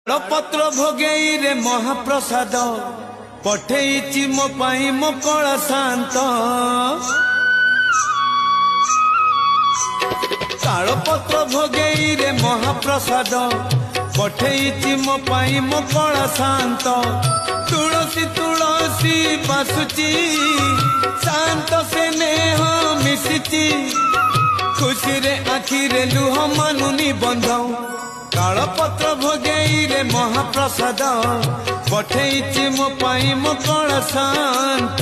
पत्र भोगेई रे महाप्रसाद पठेइची मो पाई मो कला शांत काल पत्र भोगेई रे महाप्रसाद पठेइची मो पाई मो कला शांत तुलसी तुलसी बासुची शांत से नेह मिशिची खुशी रे आखि रे लुह मानुनी बंध काल पत्र भोगेई रे महाप्रसाद पठेइची मो पाई मो कला शांत।